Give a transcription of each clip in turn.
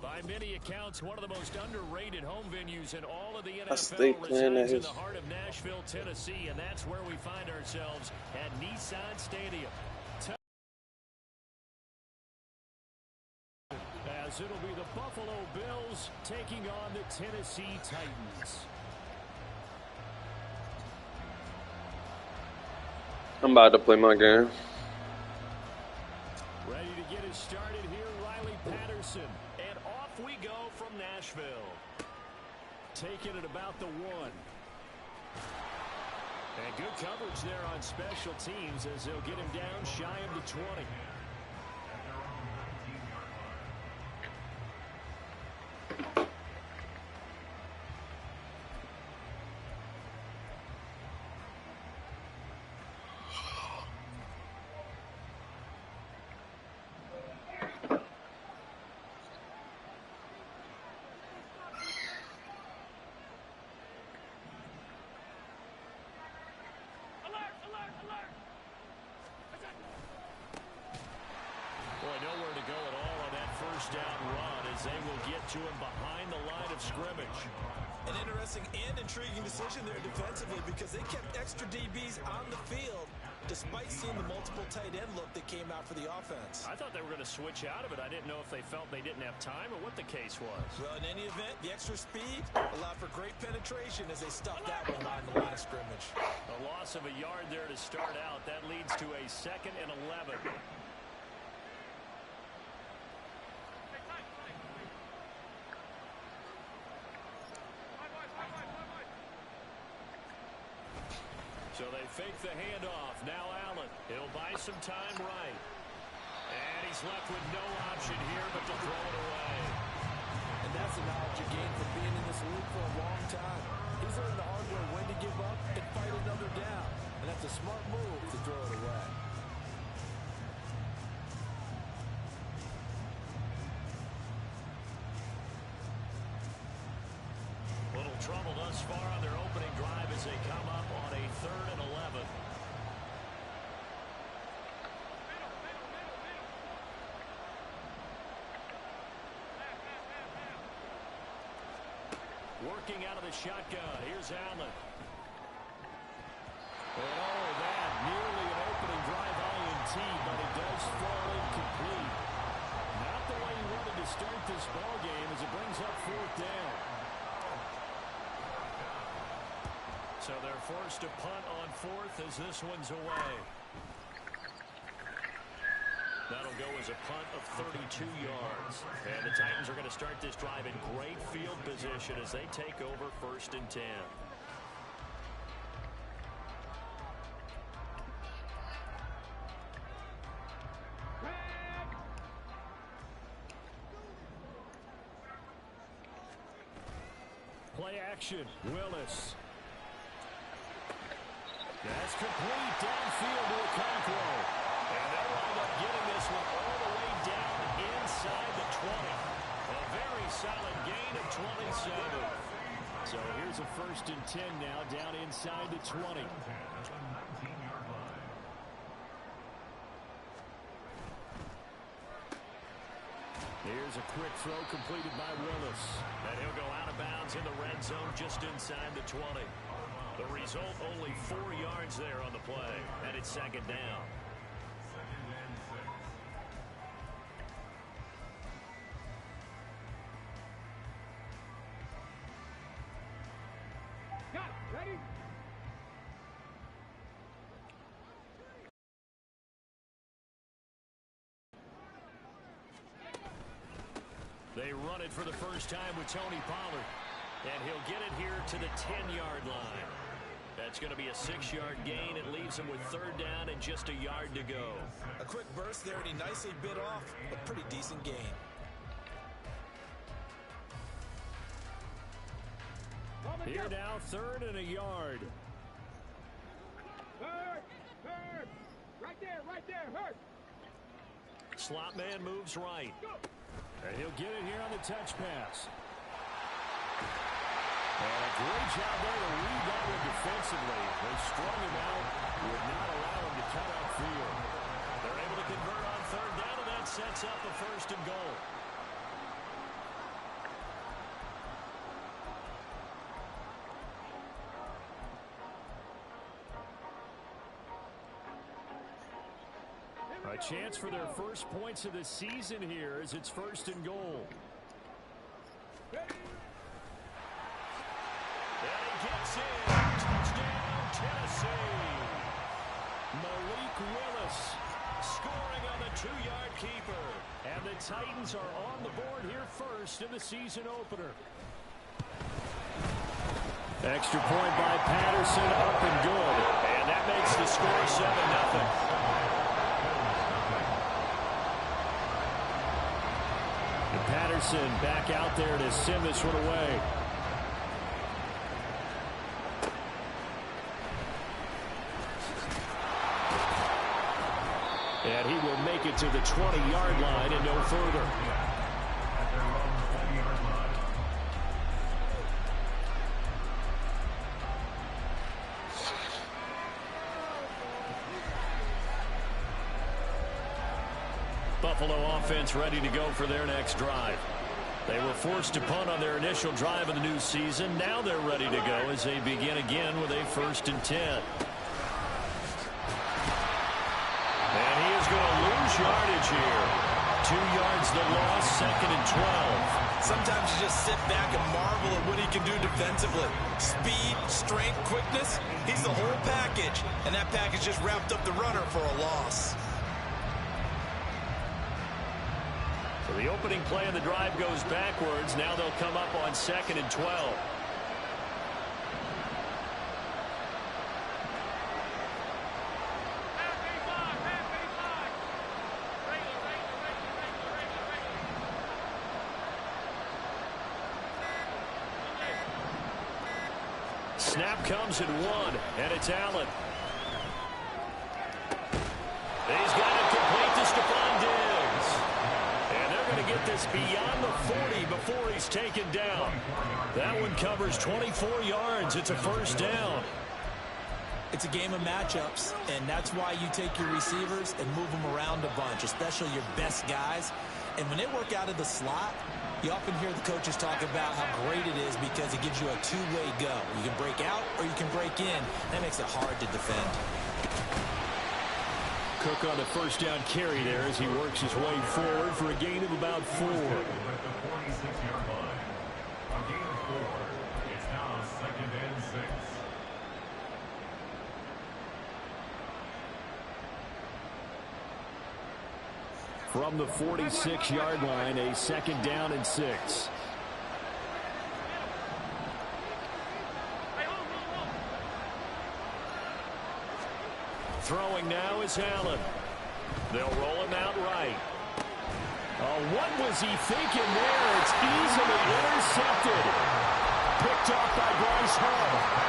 By many accounts, one of the most underrated home venues in all of the NFL resides in the heart of Nashville, Tennessee, and that's where we find ourselves at Nissan Stadium. As it'll be the Buffalo Bills taking on the Tennessee Titans. I'm about to play my game. Ready to get us started here, Riley Patterson. And off we go from Nashville. Taking it about the 1. And good coverage there on special teams as they'll get him down shy of the 20. Down run as they will get to him behind the line of scrimmage. An interesting and intriguing decision there defensively because they kept extra DBs on the field despite seeing the multiple tight end look that came out for the offense. I thought they were going to switch out of it. I didn't know if they felt they didn't have time or what the case was. Well, in any event, the extra speed allowed for great penetration as they stuffed that one on the line of scrimmage. A loss of a yard there to start out. That leads to a 2nd and 11. So they fake the handoff. Now Allen. He'll buy some time right. And he's left with no option here but to throw it away. And that's the knowledge you gain from being in this league for a long time. He's learned the hard way when to give up and fight another down. And that's a smart move to throw it away. Little trouble thus far on their opening drive as they come up on a 3rd and 11. Working out of the shotgun. Here's Allen. Oh, that nearly an opening drive INT, but it does fall incomplete. Not the way he wanted to start this ball game as it brings up 4th down. So they're forced to punt on 4th as this one's away. That'll go as a punt of 32 yards. And the Titans are going to start this drive in great field position as they take over 1st and 10. Play action. Willis. That's complete downfield to Okonkwo. And they'll wind up getting this one all the way down inside the 20. A very solid gain of 27. So here's a 1st and 10 now down inside the 20. Here's a quick throw completed by Willis. And he'll go out of bounds in the red zone just inside the 20. The result, only 4 yards there on the play, and it's 2nd down. Ready? They run it for the first time with Tony Pollard, and he'll get it here to the 10-yard line. That's going to be a 6-yard gain. It leaves him with 3rd down and just a yard to go. A quick burst there, and he nicely bit off a pretty decent gain. Here now, 3rd and a yard. Hurt! Right there, hurt! Slot man moves right. And he'll get it here on the touch pass. And a great job there to read that one defensively. They strung him out, would not allow him to cut upfield. They're able to convert on 3rd down, and that sets up a 1st and goal. A chance for their first points of the season here as it's 1st and goal. And he gets in. Touchdown, Tennessee. Malik Willis scoring on the 2-yard keeper. And the Titans are on the board here first in the season opener. Extra point by Patterson, up and good. And that makes the score 7-0. And Patterson back out there to send this one away. And he will make it to the 20-yard line and no further. Buffalo offense ready to go for their next drive. They were forced to punt on their initial drive of the new season. Now they're ready to go as they begin again with a 1st and 10. And he is going to lose yardage here. 2 yards the loss, 2nd and 12. Sometimes you just sit back and marvel at what he can do defensively. Speed, strength, quickness, he's the whole package. And that package just wrapped up the runner for a loss. So the opening play of the drive goes backwards. Now they'll come up on 2nd and 12. Snap comes at 1, and it's Allen. He's got it complete to Stephon Diggs. And they're going to get this beyond the 40 before he's taken down. That one covers 24 yards. It's a 1st down. It's a game of matchups, and that's why you take your receivers and move them around a bunch, especially your best guys. And when they work out of the slot, you often hear the coaches talk about how great it is because it gives you a two-way go. You can break out or you can break in. That makes it hard to defend. Cook on the 1st down carry there as he works his way forward for a gain of about 4. From the 46-yard line, a 2nd down and 6. Throwing now is Allen. They'll roll him out right. Oh, what was he thinking there? It's easily intercepted. Picked off by Bryce Hall.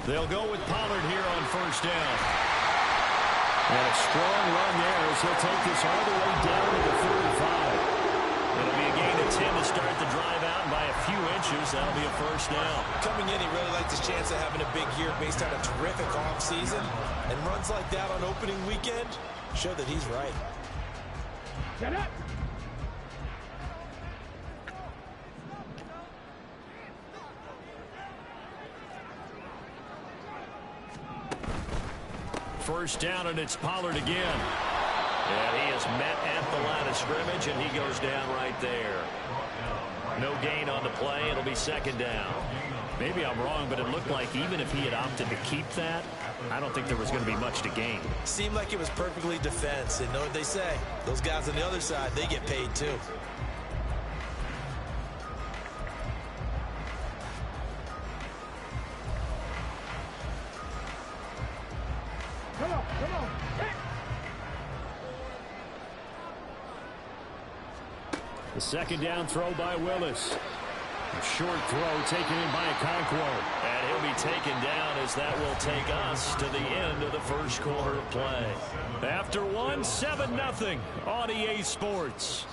They'll go with Pollard here on 1st down. And a strong run there as he'll take this all the way down to the 35. It'll be a gain of 10 to start the drive out, and by a few inches, that'll be a 1st down. Coming in, he really likes his chance of having a big year based on a terrific offseason. And runs like that on opening weekend show that he's right. Get up! First down, and it's Pollard again. And he is met at the line of scrimmage, and he goes down right there. No gain on the play. It'll be 2nd down. Maybe I'm wrong, but it looked like even if he had opted to keep that, I don't think there was going to be much to gain. Seemed like it was perfectly defense. And know what they say? Those guys on the other side, they get paid too. Come on, come on. Hey. The 2nd down throw by Willis. Short throw taken in by Okonkwo. And he'll be taken down as that will take us to the end of the first quarter of play. After one, 7-0 on EA Sports.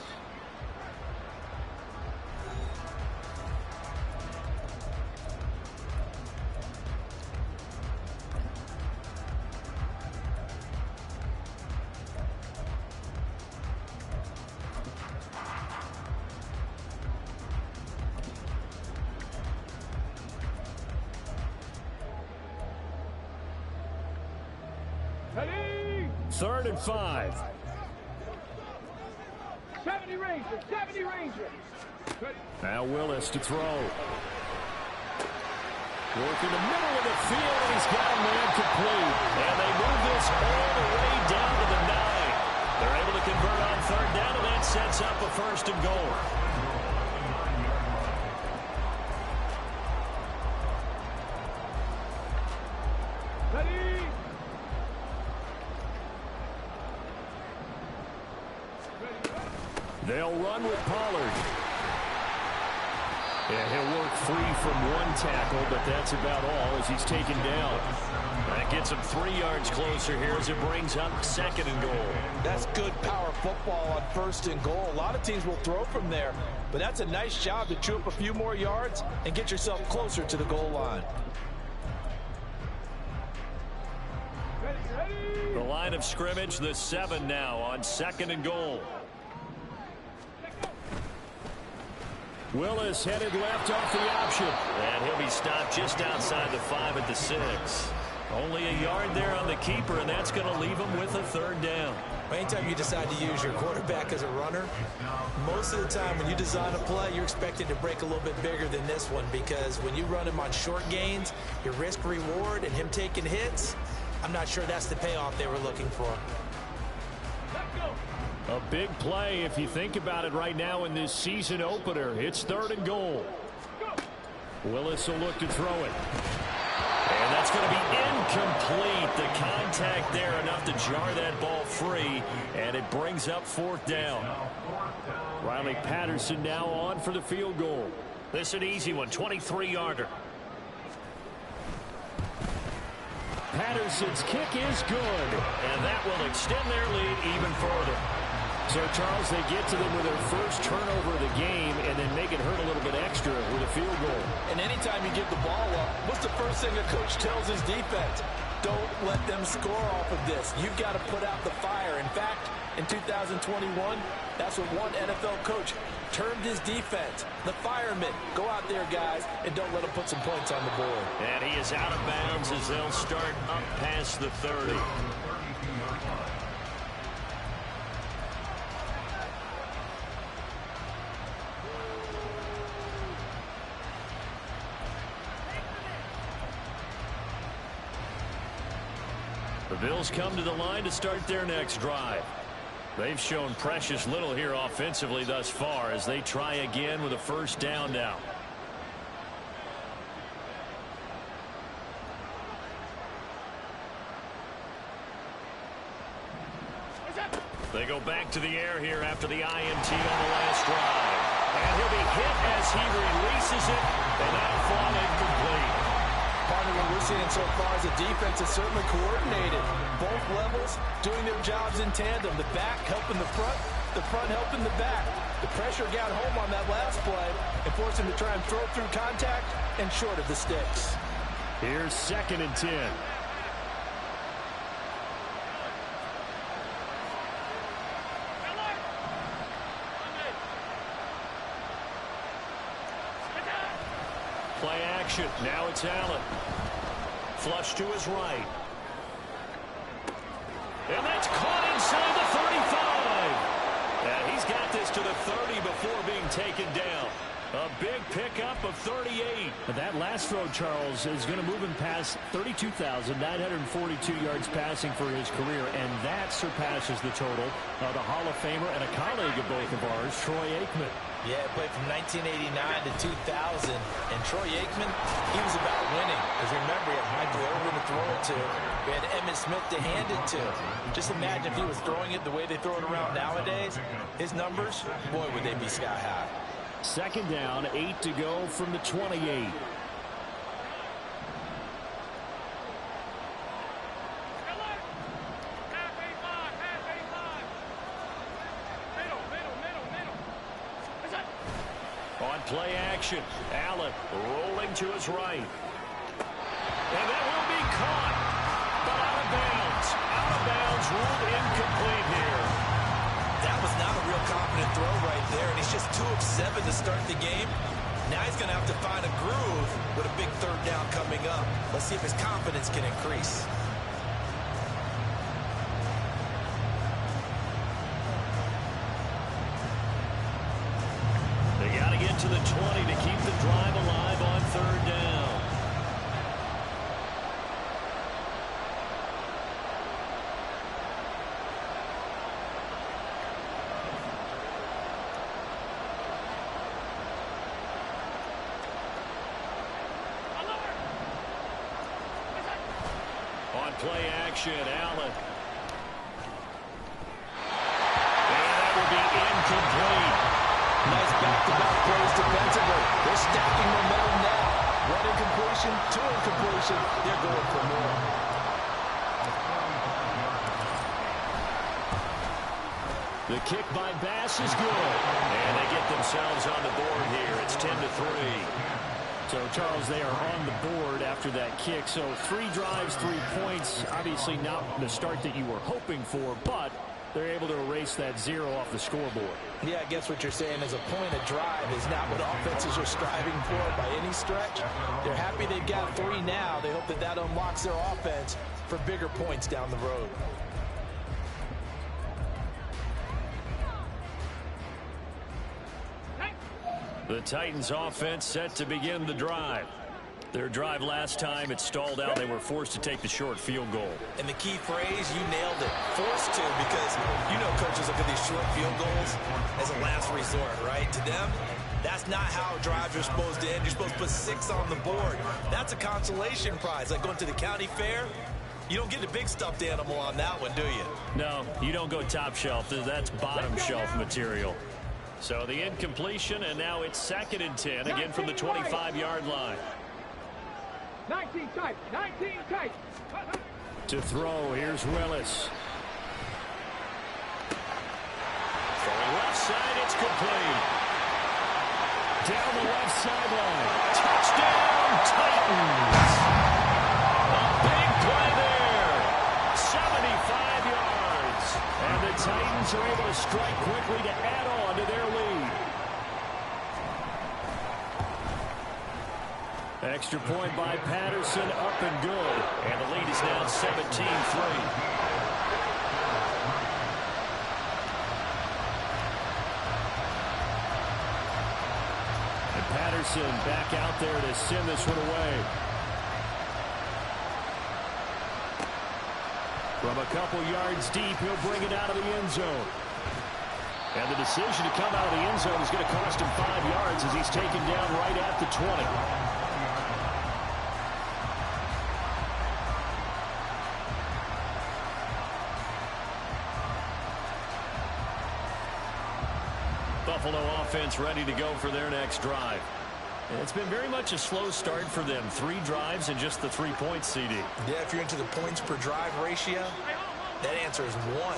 Ready? 3rd and 5. 70 Rangers, 70 Rangers. Ready? Now Willis to throw. Work in the middle of the field, and he's got a man complete. And they move this all the way down to the 9. They're able to convert on 3rd down, and that sets up a 1st and goal. Ready? They'll run with Pollard. And he'll work free from one tackle, but that's about all as he's taken down. That gets him 3 yards closer here as it brings up 2nd and goal. That's good power football on 1st and goal. A lot of teams will throw from there, but that's a nice job to chew up a few more yards and get yourself closer to the goal line. The line of scrimmage, the 7 now on 2nd and goal. Willis headed left off the option. And he'll be stopped just outside the 5 at the 6. Only a yard there on the keeper, and that's going to leave him with a 3rd down. Anytime you decide to use your quarterback as a runner, most of the time when you design a play, you're expected to break a little bit bigger than this one, because when you run him on short gains, your risk reward and him taking hits, I'm not sure that's the payoff they were looking for. A big play if you think about it right now in this season opener. It's 3rd and goal. Willis will look to throw it. And that's going to be incomplete. The contact there enough to jar that ball free. And it brings up 4th down. Riley Patterson now on for the field goal. This is an easy one, 23-yarder. Patterson's kick is good. And that will extend their lead even further. So, Charles, they get to them with their first turnover of the game and then make it hurt a little bit extra with a field goal. And anytime you give the ball up, what's the first thing a coach tells his defense? Don't let them score off of this. You've got to put out the fire. In fact, in 2021, that's what one NFL coach termed his defense. The firemen. Go out there, guys, and don't let them put some points on the board. And he is out of bounds as they'll start up past the 30. The Bills come to the line to start their next drive. They've shown precious little here offensively thus far as they try again with a 1st down now. They go back to the air here after the INT on the last drive. And he'll be hit as he releases it, and that'll fall incomplete. Part of what we're seeing so far is the defense is certainly coordinated. Both levels doing their jobs in tandem. The back helping the front helping the back. The pressure got home on that last play and forced him to try and throw through contact and short of the sticks. Here's 2nd and 10. Play action. Now it's Allen. Flush to his right. And that's caught inside the 35. And he's got this to the 30 before being taken down. A big pickup of 38. That last throw, Charles, is going to move him past 32,942 yards passing for his career, and that surpasses the total of the Hall of Famer and a colleague of both of ours, Troy Aikman. Yeah, played from 1989 to 2000, and Troy Aikman, he was about winning. Because remember, he had Michael Irvin to throw it to. We had Emmitt Smith to hand it to. Just imagine if he was throwing it the way they throw it around nowadays. His numbers, boy, would they be sky high. Second down, 8 to go from the 28. On play action, Allen rolling to his right. And that will be caught, but out of bounds. Out of bounds, ruled incomplete here. That was not a real confident throw right there, and he's just 2 of 7 to start the game. Now he's going to have to find a groove with a big third down coming up. Let's see if his confidence can increase. They got to get to the 20 to keep the drive alive on third down. On play action, Allen. And that will be incomplete. Nice back-to-back plays defensively. They're stacking momentum now. 1 incompletion, 2 incompletion. They're going for more. The kick by Bass is good. And they get themselves on the board here. It's 10-3. So, Charles, they are on the board after that kick. So 3 drives, 3 points. Obviously not the start that you were hoping for, but they're able to erase that 0 off the scoreboard. Yeah, I guess what you're saying is a point of drive is not what offenses are striving for by any stretch. They're happy they've got 3 now. They hope that that unlocks their offense for bigger points down the road. The Titans offense set to begin the drive. Their drive last time, it stalled out. They were forced to take the short field goal. And the key phrase, you nailed it. Forced to, because you know coaches look at these short field goals as a last resort, right? To them, that's not how drives are supposed to end. You're supposed to put 6 on the board. That's a consolation prize. Like going to the county fair, you don't get the big stuffed animal on that one, do you? No, you don't go top shelf. That's bottom shelf material. So the incompletion, and now it's 2nd and 10, again from the 25-yard line. 19 tight, 19 tight. To throw, here's Willis. Throwing left side, it's complete. Down the left sideline. Touchdown, Titans. A big play there. 75 yards. And the Titans are able to strike quickly to add on to their lead. Extra point by Patterson, up and good. And the lead is now 17-3. And Patterson back out there to send this one away. From a couple yards deep, he'll bring it out of the end zone. And the decision to come out of the end zone is going to cost him 5 yards as he's taken down right at the 20. Buffalo offense ready to go for their next drive. It's been very much a slow start for them. 3 drives and just the 3 points, CD. Yeah, if you're into the points per drive ratio, that answer is 1.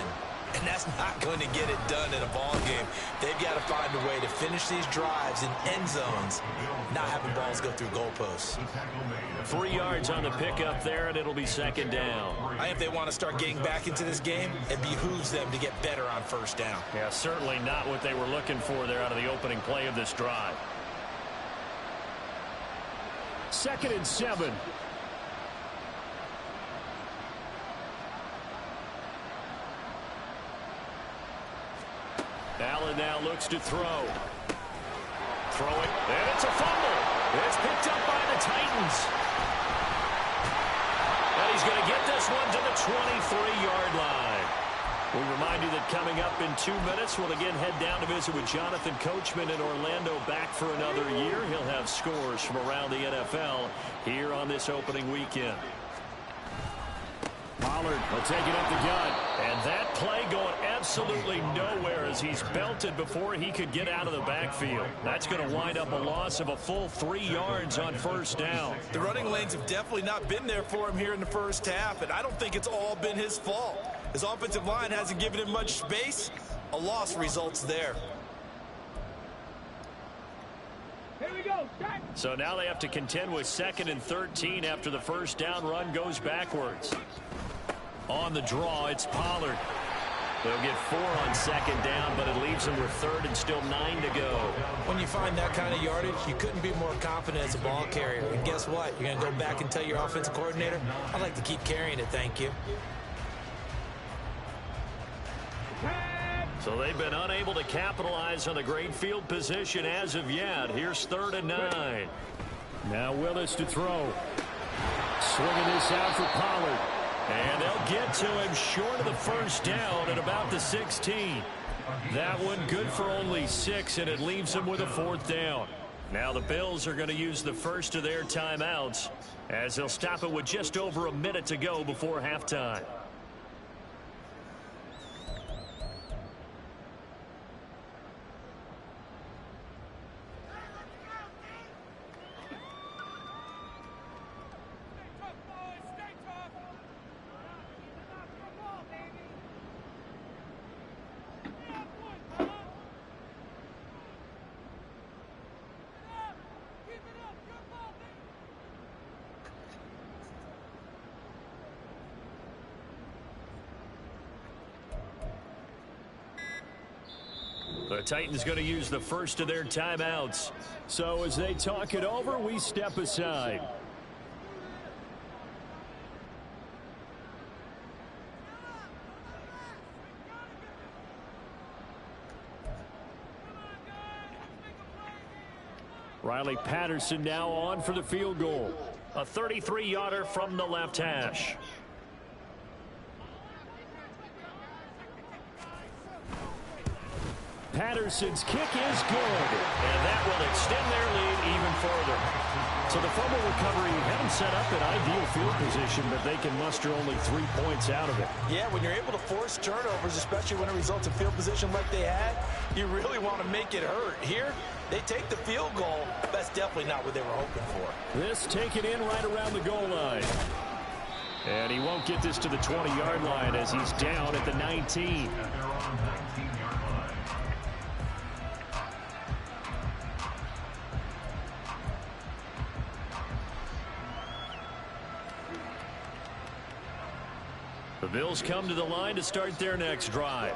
And that's not going to get it done in a ball game. They've got to find a way to finish these drives in end zones, not having balls go through goalposts. 3 yards on the pickup there, and it'll be 2nd down. I think if they want to start getting back into this game, it behooves them to get better on 1st down. Yeah, certainly not what they were looking for there out of the opening play of this drive. 2nd and 7. Allen now looks to throw. Throwing, and it's a fumble. It's picked up by the Titans. And he's going to get this one to the 23-yard line. We remind you that coming up in 2 minutes, we'll again head down to visit with Jonathan Coachman in Orlando, back for another year. He'll have scores from around the NFL here on this opening weekend. Pollard will take it up the gut. And that play going absolutely absolutely nowhere as he's belted before he could get out of the backfield. That's going to wind up a loss of a full 3 yards on first down. The running lanes have definitely not been there for him here in the first half, and I don't think it's all been his fault. His offensive line hasn't given him much space. A loss results there. Here we go. Start. So now they have to contend with 2nd and 13 after the first down run goes backwards. On the draw, it's Pollard. They'll get 4 on 2nd down, but it leaves them with 3rd and still 9 to go. When you find that kind of yardage, you couldn't be more confident as a ball carrier. And guess what? You're going to go back and tell your offensive coordinator, I'd like to keep carrying it, thank you. So they've been unable to capitalize on the great field position as of yet. Here's 3rd and 9. Now Willis to throw. Swinging this out for Pollard. And they'll get to him short of the first down at about the 16. That one good for only 6, and it leaves them with a 4th down. Now the Bills are going to use the first of their timeouts as they'll stop it with just over a minute to go before halftime. The Titans going to use the first of their timeouts. So as they talk it over, we step aside. Riley Patterson now on for the field goal. A 33-yarder from the left hash. Patterson's kick is good. And that will extend their lead even further. So the fumble recovery had them set up in ideal field position, but they can muster only 3 points out of it. Yeah, when you're able to force turnovers, especially when it results in field position like they had, you really want to make it hurt. Here, they take the field goal. That's definitely not what they were hoping for. This taken in right around the goal line. And he won't get this to the 20-yard line as he's down at the 19. The Bills come to the line to start their next drive.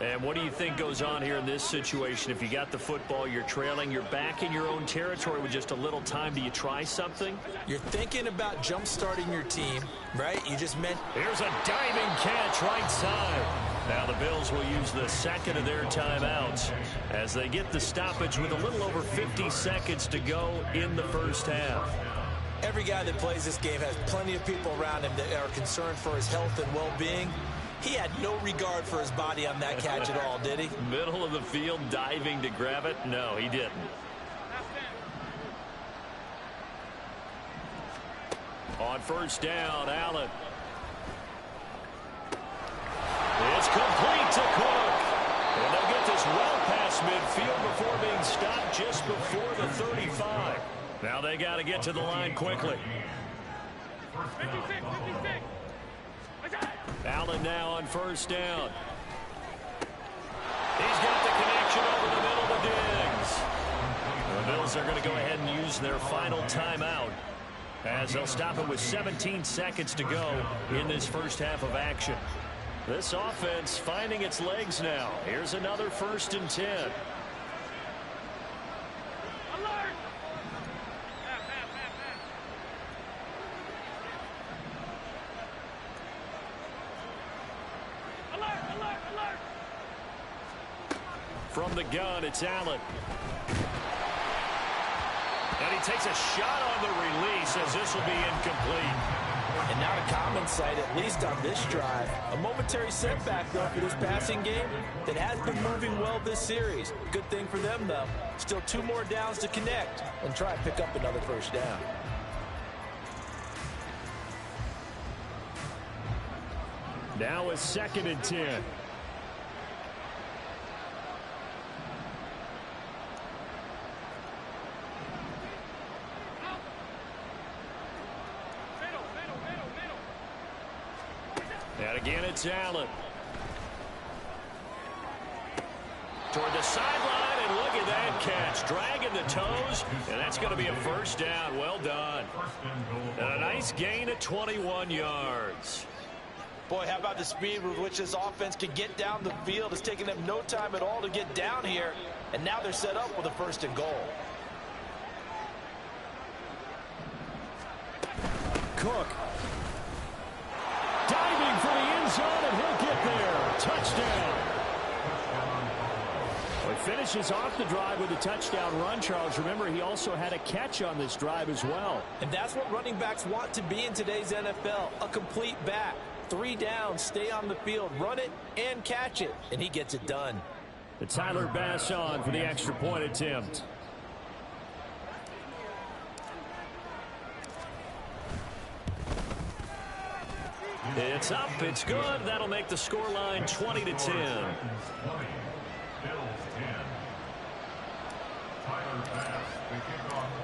And what do you think goes on here in this situation? If you got the football, you're trailing, you're back in your own territory with just a little time. Do you try something? You're thinking about jump-starting your team, right? You just meant... Here's a diving catch right side. Now the Bills will use the second of their timeouts as they get the stoppage with a little over 50 seconds to go in the first half. Every guy that plays this game has plenty of people around him that are concerned for his health and well-being. He had no regard for his body on that catch at all, did he? Middle of the field, diving to grab it? No, he didn't. On first down, Allen. It's complete to Cook. And they'll get this well past midfield before being stopped just before the 35. Now they got to get to the line quickly. 56. Allen now on first down. He's got the connection over the middle to Diggs. The Bills are going to go ahead and use their final timeout as they'll stop it with 17 seconds to go in this first half of action. This offense finding its legs now. Here's another 1st and 10. From the gun, it's Allen. And he takes a shot on the release as this will be incomplete. And not a common sight, at least on this drive. A momentary setback, though, for this passing game that has been moving well this series. Good thing for them, though. Still 2 more downs to connect and try and pick up another first down. Now a 2nd and 10. It's Allen. Toward the sideline, and look at that catch. Dragging the toes, and that's going to be a first down. Well done. And a nice gain of 21 yards. Boy, how about the speed with which this offense can get down the field? It's taking them no time at all to get down here, and now they're set up with a 1st and goal. Cook. Diving for the end zone, and he'll get there. Touchdown. Well, he finishes off the drive with a touchdown run, Charles. Remember, he also had a catch on this drive as well. And that's what running backs want to be in today's NFL, a complete back. 3 downs, stay on the field, run it, and catch it. And he gets it done. The Tyler Bass on for the extra point attempt. It's up, it's good. That'll make the scoreline 20-10.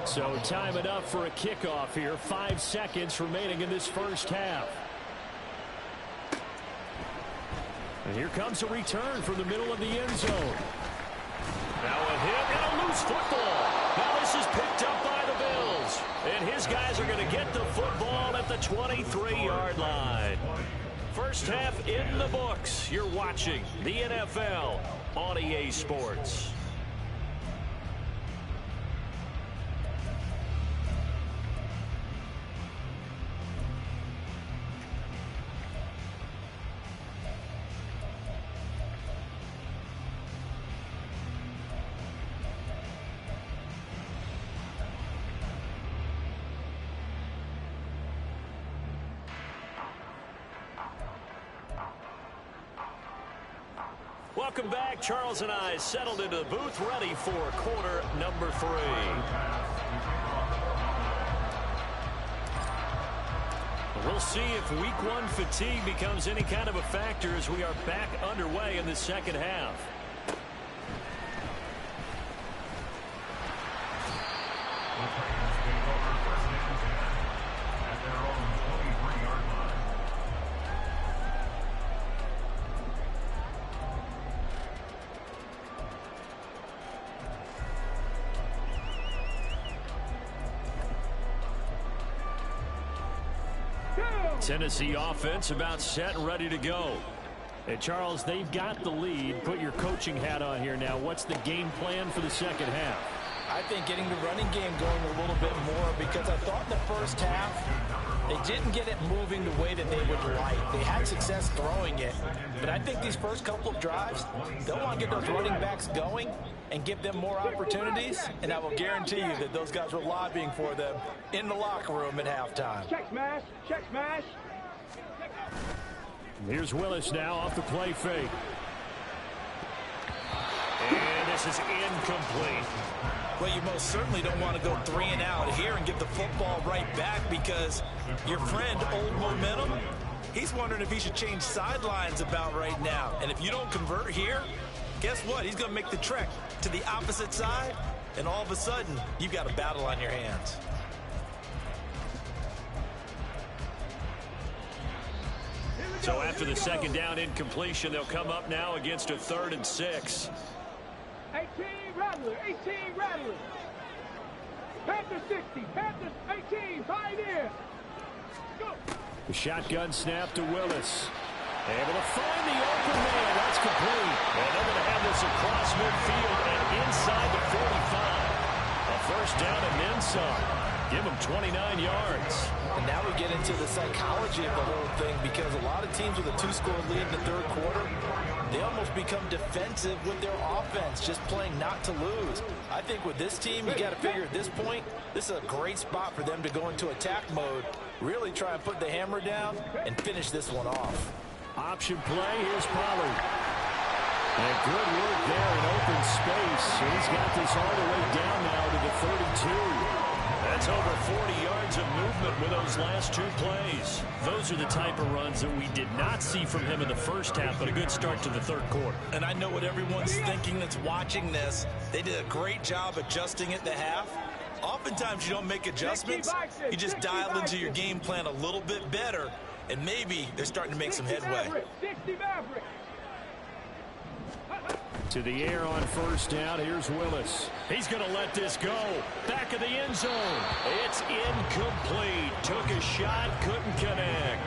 So time enough for a kickoff here. 5 seconds remaining in this first half. And here comes a return from the middle of the end zone. Now a hit and a loose football. Now this is picked up by the Bills. And his guys are going to get the football at the 23-yard line. First half in the books. You're watching the NFL on EA Sports. Welcome back. Charles and I settled into the booth, ready for quarter number 3. We'll see if week 1 fatigue becomes any kind of a factor as we are back underway in the second half. Tennessee offense about set and ready to go. Hey, Charles, they've got the lead. Put your coaching hat on here now. What's the game plan for the second half? I think getting the running game going a little bit more, because I thought in the first half they didn't get it moving the way that they would like. They had success throwing it, but I think these first couple of drives, they'll want to get those running backs going and give them more opportunities, and I will guarantee you that those guys were lobbying for them in the locker room at halftime. Check smash, check smash. Here's Willis now off the play fake. And this is incomplete. Well, you most certainly don't want to go 3 and out here and give the football right back, because your friend, Old Momentum, he's wondering if he should change sidelines about right now. And if you don't convert here, guess what? He's going to make the trek to the opposite side, and all of a sudden, you've got a battle on your hands. So after the second down incompletion, they'll come up now against a 3rd and 6. 18 Rattler, 18 Rattler. Panthers 60, Panthers 18, Pioneer. Go. The shotgun snap to Willis. Able to find the open man. That's complete. And they're going to have this across midfield and inside the 45. A first down and then some. Give them 29 yards. And now we get into the psychology of the whole thing, because a lot of teams with a 2-score lead in the 3rd quarter, they almost become defensive with their offense, just playing not to lose. I think with this team, you got to figure at this point, this is a great spot for them to go into attack mode, really try and put the hammer down and finish this one off. Option play. Here's Pollard. And good work there in open space. He's got this all the way down now to the 32. That's over 40 yards of movement with those last 2 plays. Those are the type of runs that we did not see from him in the first half, but a good start to the 3rd quarter. And I know what everyone's thinking that's watching this. They did a great job adjusting at the half. Oftentimes you don't make adjustments. You just dial into your game plan a little bit better, and maybe they're starting to make some headway. 60 Maverick. To the air on first down. Here's Willis. He's going to let this go. Back of the end zone. It's incomplete. Took a shot, couldn't connect.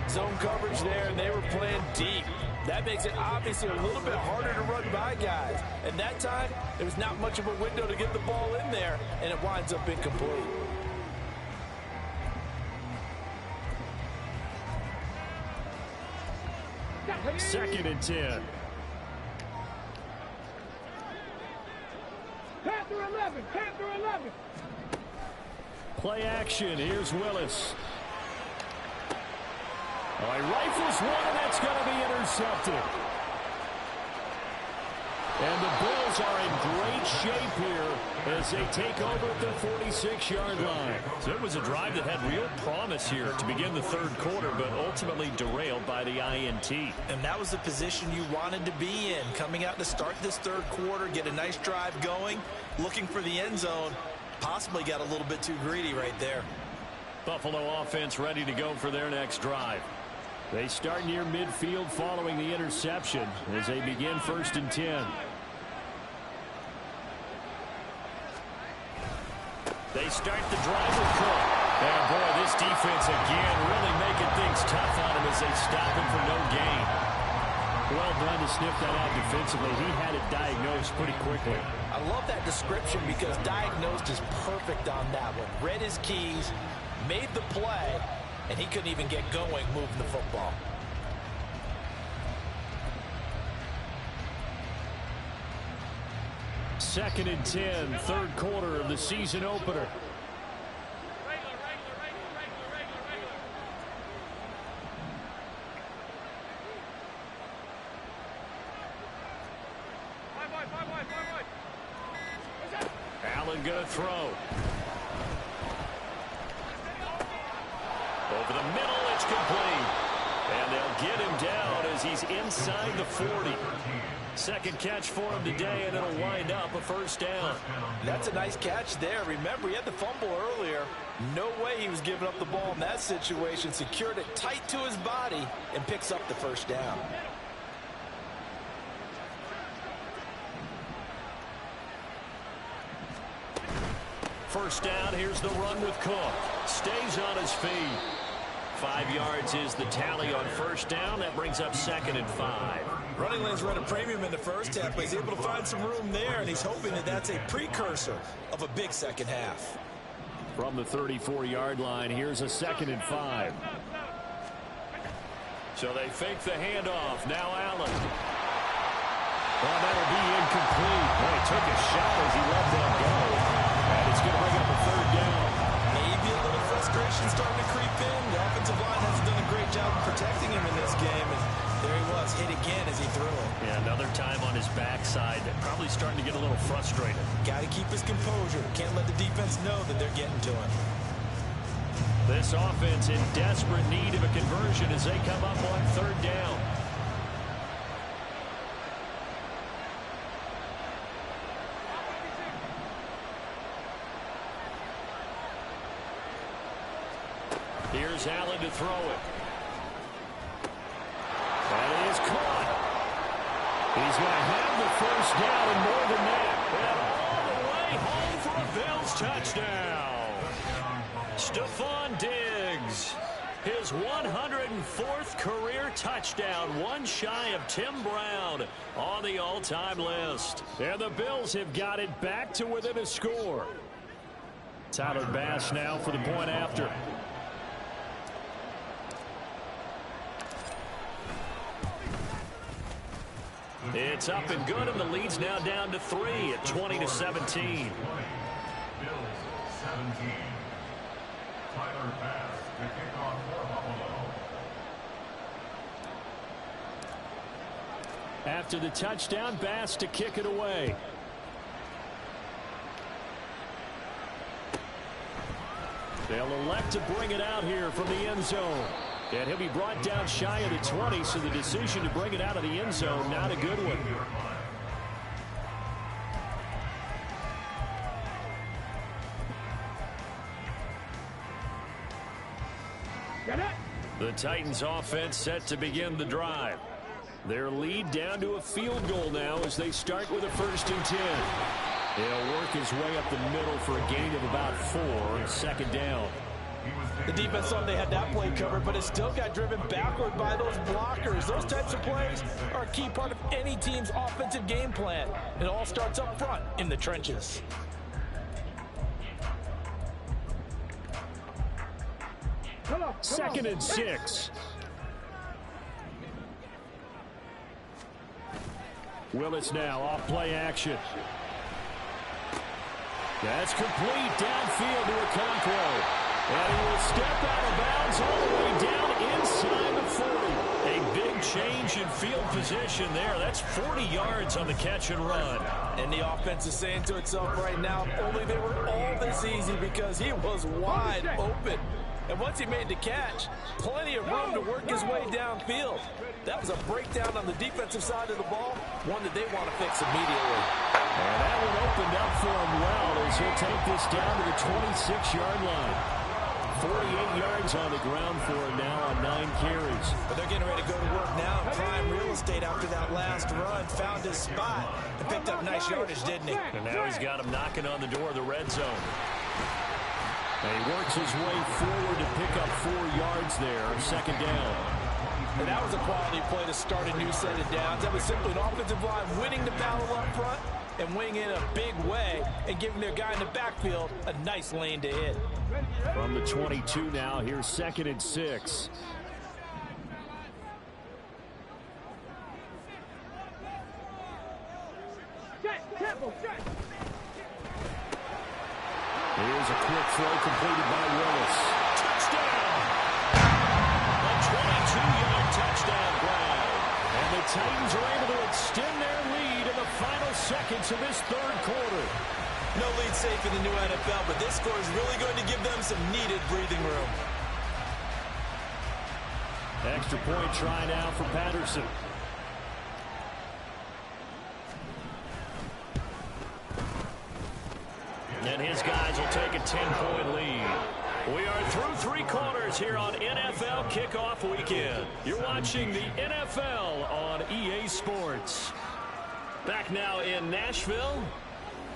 Zone coverage there, and they were playing deep. That makes it obviously a little bit harder to run by guys. And that time, there was not much of a window to get the ball in there, and it winds up incomplete. Second and 10. Panther 11, Panther 11. Play action. Here's Willis. Oh, he rifles one, and that's going to be intercepted. And the Bills are in great shape here as they take over at the 46-yard line. So it was a drive that had real promise here to begin the third quarter, but ultimately derailed by the INT. And that was the position you wanted to be in, coming out to start this third quarter, get a nice drive going, looking for the end zone. Possibly got a little bit too greedy right there. Buffalo offense ready to go for their next drive. They start near midfield following the interception as they begin first and 10. They start the drive with Cook. And boy, this defense again really making things tough on him as they stop him for no gain. Well done to sniff that out defensively. He had it diagnosed pretty quickly. I love that description because diagnosed is perfect on that one. Read his keys, made the play, and he couldn't even get going moving the football. Second and 10, third quarter of the season opener. Allen going to throw. Over the middle, it's complete. And they'll get him down as he's inside the 40. Second catch for him today, and it'll wind up a first down. That's a nice catch there. Remember, he had the fumble earlier. No way he was giving up the ball in that situation. Secured it tight to his body and picks up the first down. First down, here's the run with Cook. Stays on his feet. 5 yards is the tally on first down. That brings up second and 5. Running lanes run a premium in the first half, but he's able to find some room there, and he's hoping that that's a precursor of a big second half. From the 34-yard line, here's a second and 5. So they fake the handoff. Now Allen. Well, that'll be incomplete. Boy, he took a shot as he let that go. And it's going to bring up a third down. Maybe a little frustration starting to creep in. The offensive line hasn't done a great job of protecting him in this game. And there he was, hit again as he threw it. Yeah, another time on his backside. Probably starting to get a little frustrated. Got to keep his composure. Can't let the defense know that they're getting to him. This offense in desperate need of a conversion as they come up on third down. Here's Allen to throw it. That is caught. He's going to have the first down and more than that. And all the way home for a Bills touchdown. Stephon Diggs, his 104th career touchdown, one shy of Tim Brown on the all-time list. And the Bills have got it back to within a score. Tyler Bass now for the point after. It's up and good, and the lead's now down to 3 at 20-17. Bills 17. Tyler Bass to kick off for Buffalo. After the touchdown, Bass to kick it away. They'll elect to bring it out here from the end zone. And he'll be brought down shy of the 20, so the decision to bring it out of the end zone, not a good one. The Titans offense set to begin the drive. Their lead down to a field goal now as they start with a 1st and 10. He'll work his way up the middle for a gain of about 4 on 2nd down. The defense thought they had that play covered, but it still got driven backward by those blockers. Those types of plays are a key part of any team's offensive game plan. It all starts up front in the trenches. Second and 6. Willis now off play action. That's complete downfield to Okonkwo. And he will step out of bounds all the way down inside the 40. A big change in field position there. That's 40 yards on the catch and run. And the offense is saying to itself right now, only they were all this easy because he was wide open. And once he made the catch, plenty of room to work his way downfield. That was a breakdown on the defensive side of the ball, one that they want to fix immediately. And that one opened up for him well as he'll take this down to the 26-yard line. 48 yards on the ground for him now on 9 carries. But they're getting ready to go to work now in prime real estate after that last run. Found his spot and picked up nice yardage, didn't he? And now he's got him knocking on the door of the red zone. And he works his way forward to pick up 4 yards there, 2nd down. And that was a quality play to start a new set of downs. That was simply an offensive line winning the battle up front and winning in a big way and giving their guy in the backfield a nice lane to hit. From the 22 now, here's 2nd and 6. Here's a quick throw completed by Willis. Touchdown! A 22-yard touchdown grab. And the Titans are able to extend their lead in the final seconds of this 3rd quarter. No lead safe in the new NFL, but this score is really going to give them some needed breathing room. Extra point try now for Patterson. And his guys will take a 10-point lead. We are through 3 quarters here on NFL Kickoff Weekend. You're watching the NFL on EA Sports. Back now in Nashville,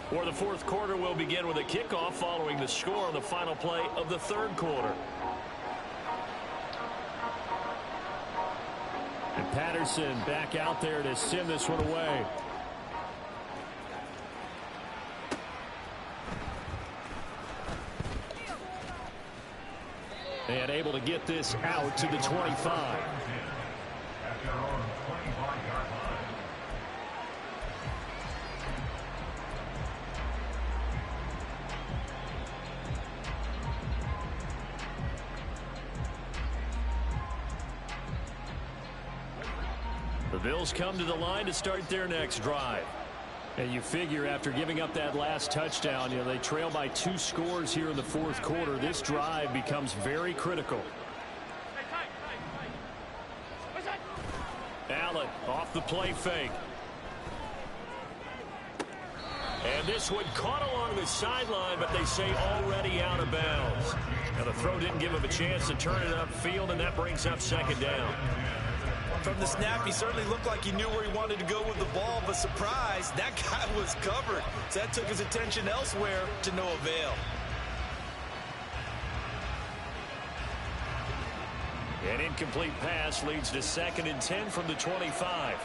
where the 4th quarter will begin with a kickoff following the score on the final play of the 3rd quarter. And Patterson back out there to send this one away. And able to get this out to the 25. The Bills come to the line to start their next drive. And you figure after giving up that last touchdown, they trail by 2 scores here in the 4th quarter. This drive becomes very critical. Allen off the play fake. And this one caught along the sideline, but they say already out of bounds. Now the throw didn't give him a chance to turn it upfield, and that brings up 2nd down. From the snap, he certainly looked like he knew where he wanted to go with the ball, but surprise, that guy was covered. So that took his attention elsewhere to no avail. An incomplete pass leads to 2nd and 10 from the 25.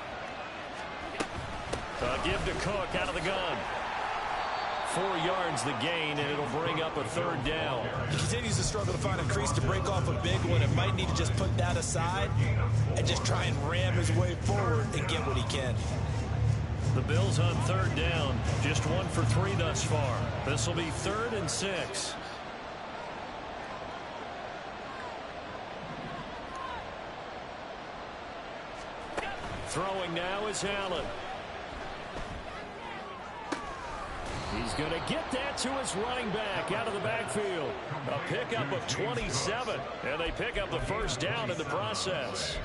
Give to Cook out of the gun. 4 yards the gain, and it'll bring up a 3rd down. He continues to struggle to find a crease to break off a big one. It might need to just put that aside and just try and ram his way forward and get what he can. The Bills on 3rd down, just 1 for 3 thus far. This will be 3rd and 6. Throwing now is Allen. He's going to get that to his running back out of the backfield. A pickup of 27, and they pick up the 1st down in the process.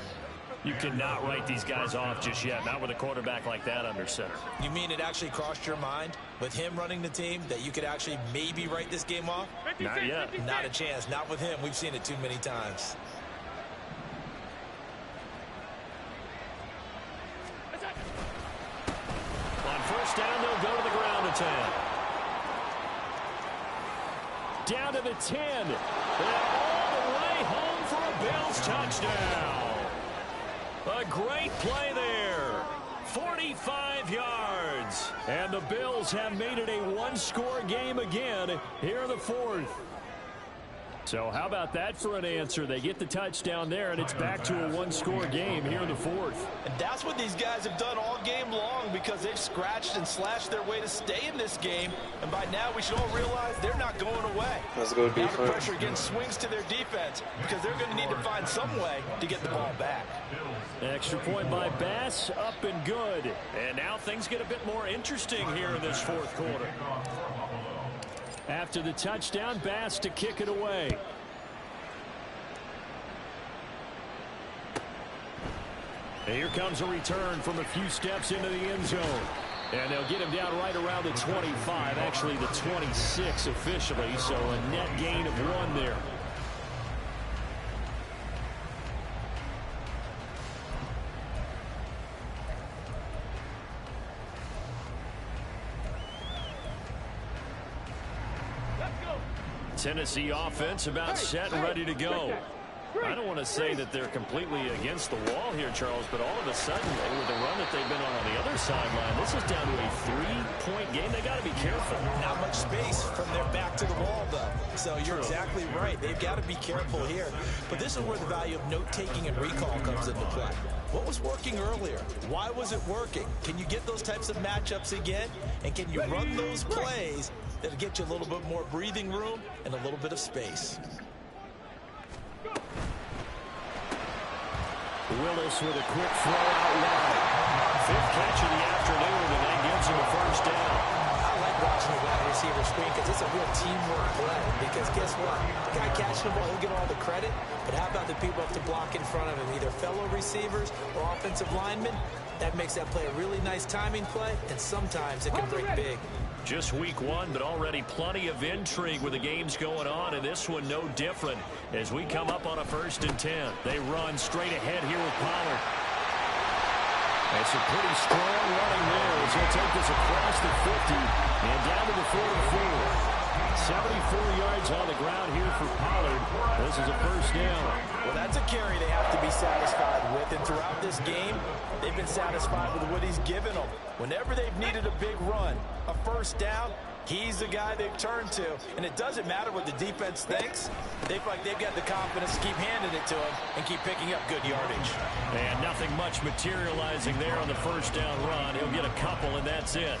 You cannot write these guys off just yet, not with a quarterback like that under center. You mean it actually crossed your mind with him running the team that you could actually maybe write this game off? Not yet. Not a chance. Not with him. We've seen it too many times. 10. Down to the 10. And all the way home for a Bills touchdown. A great play there. 45 yards. And the Bills have made it a one-score game again here in the fourth. So how about that for an answer? They get the touchdown there, and it's back to a one-score game here in the fourth. And that's what these guys have done all game long, because they've scratched and slashed their way to stay in this game. And by now, we should all realize they're not going away. Let's go now defense. the pressure again swings to their defense, because they're going to need to find some way to get the ball back. Extra point by Bass, up and good. And now things get a bit more interesting here in this fourth quarter. After the touchdown, Bass to kick it away. And here comes a return from a few steps into the end zone. And they'll get him down right around the 25, actually the 26 officially, so a net gain of 1 there. Tennessee offense about set and ready to go. I don't want to say that they're completely against the wall here, Charles, but all of a sudden, with the run that they've been on the other sideline, this is down to a 3-point game. They got to be careful. Not much space from their back to the wall, though. So you're exactly right. They've got to be careful here. But this is where the value of note-taking and recall comes into play. What was working earlier? Why was it working? Can you get those types of matchups again? And can you run those plays that'll get you a little bit more breathing room and a little bit of space? Willis with a quick throw out wide. 5th catch of the afternoon, and that gives him a first down. I like watching the wide receiver screen because it's a real teamwork play. Because guess what? The guy catching the ball, he'll get all the credit. But how about the people have to block in front of him, either fellow receivers or offensive linemen? That makes that play a really nice timing play, and sometimes it can break big. Just week 1, but already plenty of intrigue with the games going on, and this one no different as we come up on a 1st and 10. They run straight ahead here with Pollard. It's a pretty strong running there as he'll take this across the 50 and down to the 44. 74 yards on the ground here for Pollard. This is a first down. Well, that's a carry they have to be satisfied with. And throughout this game, they've been satisfied with what he's given them. Whenever they've needed a big run, a first down, he's the guy they've turned to. And it doesn't matter what the defense thinks. They feel like they've got the confidence to keep handing it to him and keep picking up good yardage. And nothing much materializing there on the first down run. He'll get a couple, and that's it.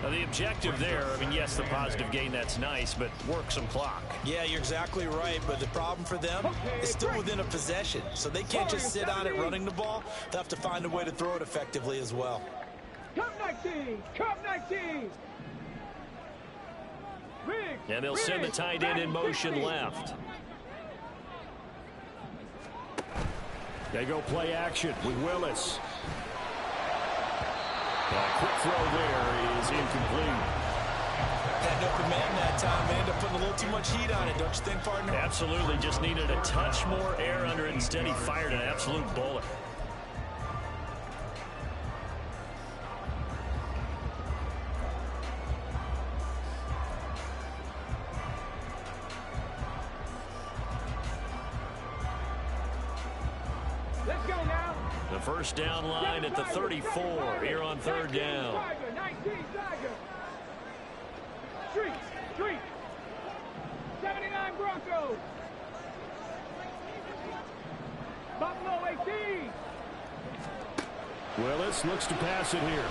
Now, the objective there, I mean, yes, the positive gain, that's nice, but work some clock. Yeah, you're exactly right, but the problem for them is still within a possession, so they can't just sit on it running the ball. They'll have to find a way to throw it effectively as well. Cup 19! Cup 19! And they'll send the tight end in motion left. They go play action with Willis. A quick throw there is incomplete. That open man that time, they ended up putting a little too much heat on it, don't you think, partner? Absolutely, just needed a touch more air under it. Instead, he fired an absolute bullet. Let's go now. The first down line at the 34 here on 3rd down. 19 Tiger. Street. 79 Broncos. Buffalo 18. Willis looks to pass it here.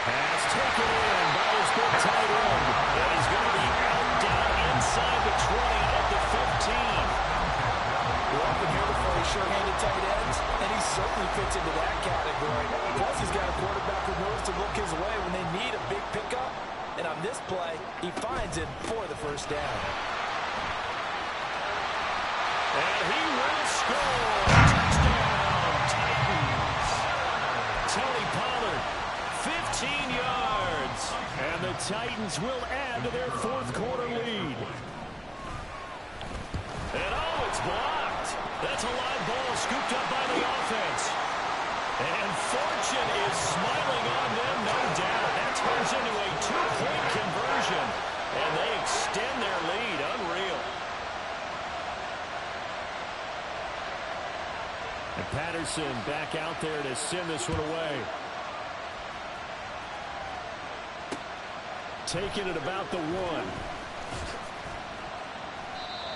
Pass taken in by his big tight end. And he's going to be out down inside the 20 at the 15. We're often here to play sure-handed tight ends, and he certainly fits into that category. Plus, he's got a quarterback who knows to look his way when they need a big pickup. And on this play, he finds it for the first down. And he will score. Touchdown, Titans. Tony Pollard, 15 yards. And the Titans will add to their 4th quarter lead. And it's blocked. That's a live ball scooped up by the offense. And fortune is smiling on them, no doubt. That's turns into a two-point conversion, and they extend their lead. Unreal. And Patterson back out there to send this one away. Taking it about the 1.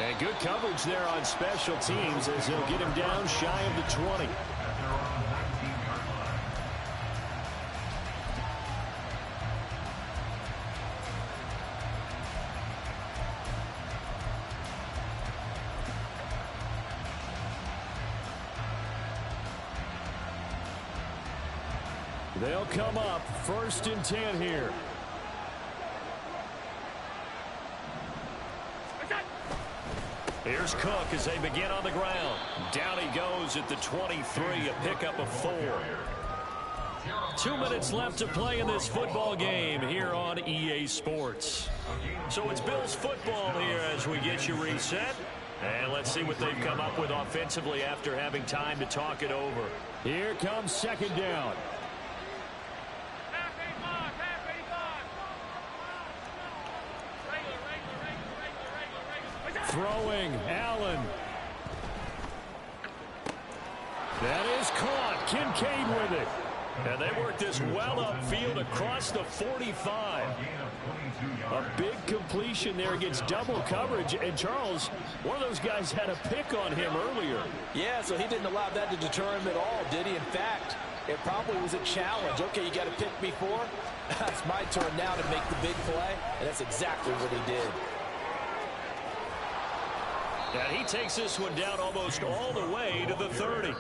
And good coverage there on special teams as he'll get him down shy of the 20. They'll come up 1st and 10 here. Here's Cook as they begin on the ground. Down he goes at the 23, a pickup of 4. 2 minutes left to play in this football game here on EA Sports. So it's Bills football here as we get you reset. And let's see what they've come up with offensively after having time to talk it over. Here comes 2nd down. Throwing, Allen. That is caught. Kincaid with it. And they work this well upfield across the 45. A big completion there against double coverage. And Charles, one of those guys had a pick on him earlier. Yeah, so he didn't allow that to deter him at all, did he? In fact, it probably was a challenge. Okay, you got to pick me 4. It's my turn now to make the big play. And that's exactly what he did. And he takes this one down almost all the way to the 30.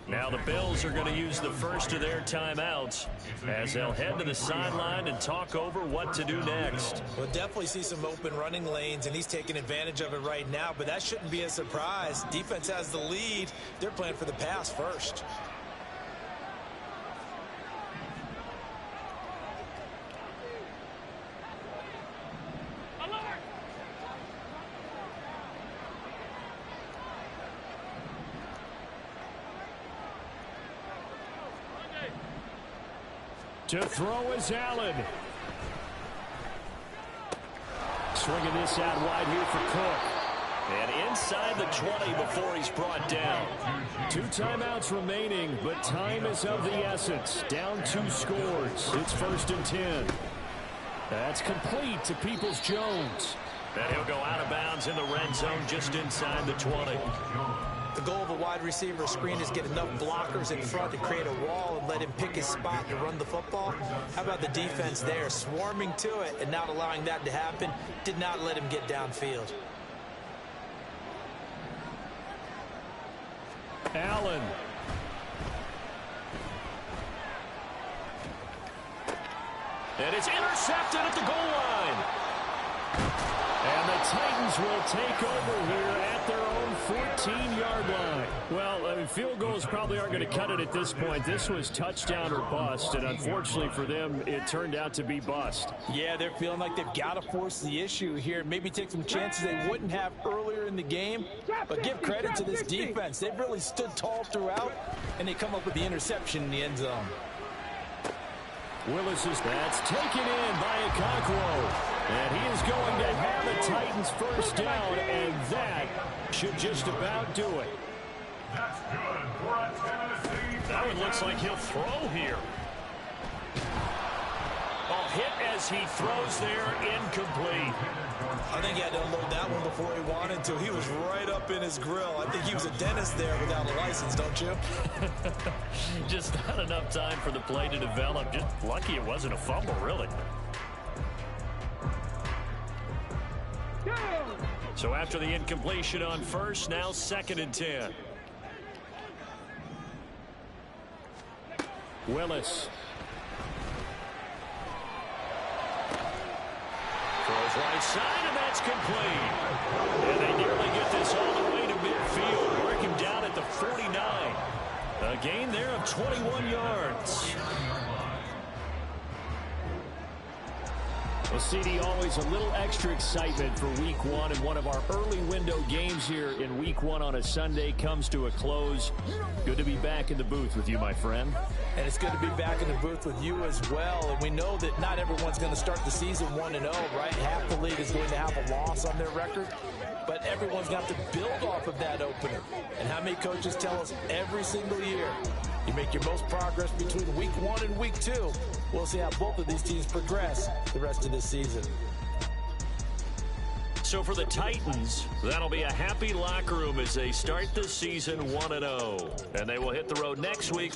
Now the Bills are going to use the first of their timeouts as they'll head to the sideline and talk over what to do next. We'll definitely see some open running lanes, and he's taking advantage of it right now, but that shouldn't be a surprise. Defense has the lead. They're playing for the pass first. To throw is Allen. Swinging this out wide here for Cook. And inside the 20 before he's brought down. 2 timeouts remaining, but time is of the essence. Down 2 scores. It's 1st and 10. That's complete to Peoples-Jones. And he'll go out of bounds in the red zone just inside the 20. The goal of a wide receiver screen is get enough blockers in front to create a wall and let him pick his spot to run the football. How about the defense there, swarming to it and not allowing that to happen? Did not let him get downfield. Allen. And it's intercepted at the goal line. And the Titans will take over here at their own 14-yard line. Well, I mean, field goals probably aren't going to cut it at this point. This was touchdown or bust, and unfortunately for them, it turned out to be bust. Yeah, they're feeling like they've got to force the issue here. Maybe take some chances they wouldn't have earlier in the game. But give credit to this defense. They've really stood tall throughout, and they come up with the interception in the end zone. Willis is that's taken in by Okonkwo. And he is going to have a Titans first down, and that should just about do it. That's good for a Tennessee. That one looks like he'll throw here. A hit as he throws there, incomplete. I think he had to unload that one before he wanted to. He was right up in his grill. I think he was a dentist there without a license, don't you? Just not enough time for the play to develop. Just lucky it wasn't a fumble, really. So after the incompletion on first, now 2nd and 10. Willis. Throws right side, and that's complete. And they nearly get this all the way to midfield. Work him down at the 49. A gain there of 21 yards. Well, CD, always a little extra excitement for Week 1, and one of our early window games here in Week 1 on a Sunday comes to a close. Good to be back in the booth with you, my friend. And it's good to be back in the booth with you as well. And we know that not everyone's going to start the season 1-0, right? Half the league is going to have a loss on their record. But everyone's got to build off of that opener. And how many coaches tell us every single year, you make your most progress between Week 1 and Week 2. We'll see how both of these teams progress the rest of this season. So for the Titans, that'll be a happy locker room as they start the season 1-0. And they will hit the road next week